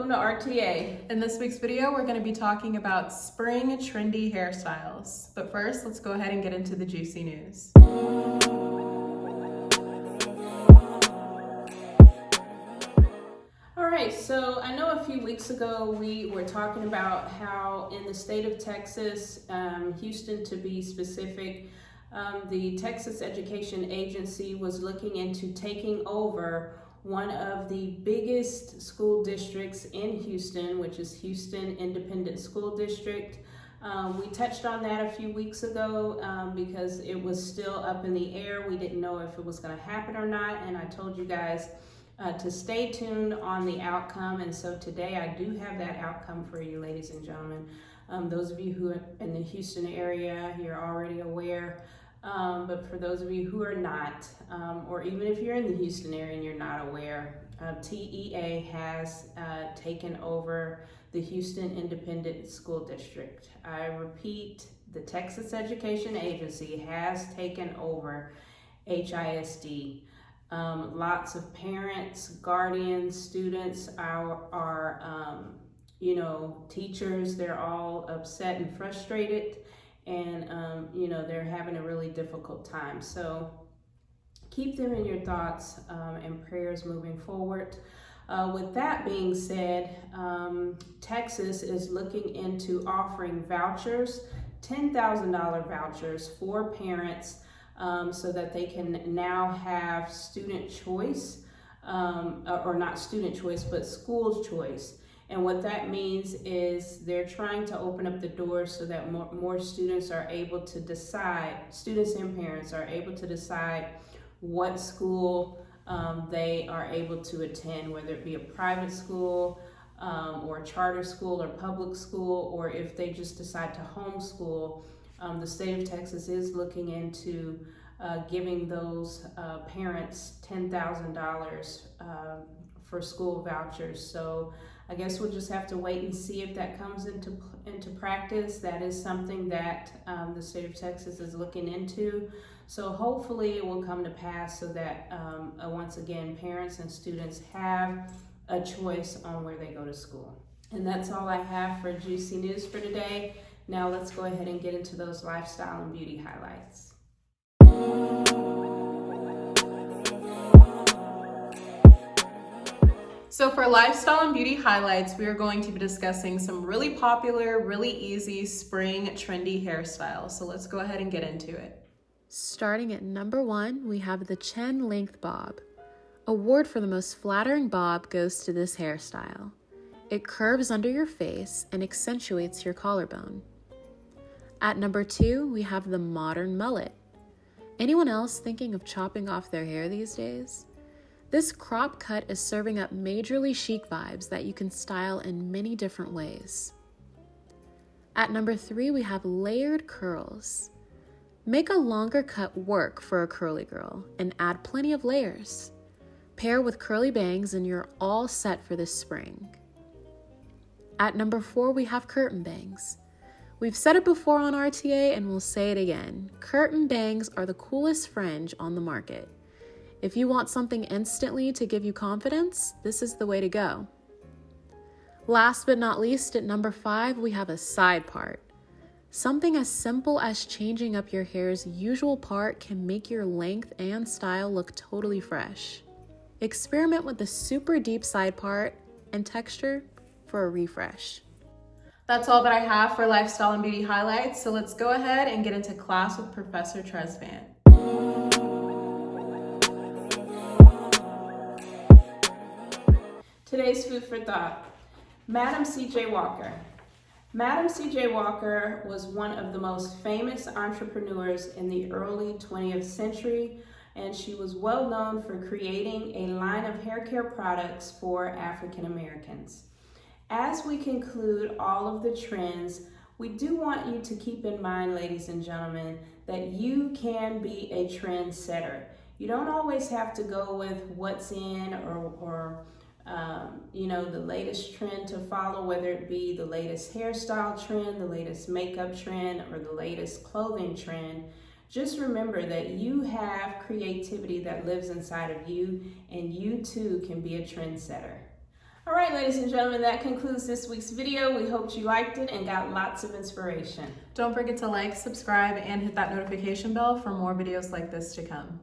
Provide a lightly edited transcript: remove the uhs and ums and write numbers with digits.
welcome to RTA. In this week's video, we're going to be talking about spring trendy hairstyles. But first, let's go ahead and get into the juicy news. All right, so I know a few weeks ago we were talking about how in the state of Texas, Houston to be specific, the Texas Education Agency was looking into taking over one of the biggest school districts in Houston, which is Houston Independent School District. We touched on that a few weeks ago because it was still up in the air. We didn't know if it was going to happen or not, and I told you guys to stay tuned on the outcome. And so today I do have that outcome for you, ladies and gentlemen. Those of you who are in the Houston area, you're already aware. But for those of you who are not, or even if you're in the Houston area and you're not aware, TEA has taken over the Houston Independent School District. I repeat, the Texas Education Agency has taken over HISD. Lots of parents, guardians, students, our teachers, they're all upset and frustrated. And, they're having a really difficult time. So keep them in your thoughts and prayers moving forward. With that being said, Texas is looking into offering vouchers, $10,000 vouchers for parents so that they can now have student choice, or not student choice, but school choice. And what that means is they're trying to open up the doors so that more students are able to decide, students and parents are able to decide what school they are able to attend, whether it be a private school or a charter school or public school, or if they just decide to homeschool. The state of Texas is looking into giving those parents $10,000 for school vouchers. So I guess we'll just have to wait and see if that comes into practice. That is something that the state of Texas is looking into. So hopefully it will come to pass so that once again, parents and students have a choice on where they go to school. And that's all I have for Juicy News for today. Now let's go ahead and get into those lifestyle and beauty highlights. So for lifestyle and beauty highlights, we are going to be discussing some really popular, really easy spring trendy hairstyles. So let's go ahead and get into it. Starting at number 1, we have the chin length bob. Award for the most flattering bob goes to this hairstyle. It curves under your face and accentuates your collarbone. At number 2, we have the modern mullet. Anyone else thinking of chopping off their hair these days? This crop cut is serving up majorly chic vibes that you can style in many different ways. At number 3, we have layered curls. Make a longer cut work for a curly girl and add plenty of layers. Pair with curly bangs and you're all set for this spring. At number 4, we have curtain bangs. We've said it before on RTA and we'll say it again. Curtain bangs are the coolest fringe on the market. If you want something instantly to give you confidence, this is the way to go. Last but not least, at number 5, we have a side part. Something as simple as changing up your hair's usual part can make your length and style look totally fresh. Experiment with the super deep side part and texture for a refresh. That's all that I have for lifestyle and beauty highlights. So let's go ahead and get into class with Professor Tresvant. Today's food for thought, Madam C.J. Walker. Madam C.J. Walker was one of the most famous entrepreneurs in the early 20th century, and she was well known for creating a line of hair care products for African Americans. As we conclude all of the trends, we do want you to keep in mind, ladies and gentlemen, that you can be a trendsetter. You don't always have to go with what's in or the latest trend to follow, whether it be the latest hairstyle trend, the latest makeup trend, or the latest clothing trend. Just remember that you have creativity that lives inside of you, and you too can be a trendsetter. All right, ladies and gentlemen, that concludes this week's video. We hope you liked it and got lots of inspiration. Don't forget to like, subscribe, and hit that notification bell for more videos like this to come.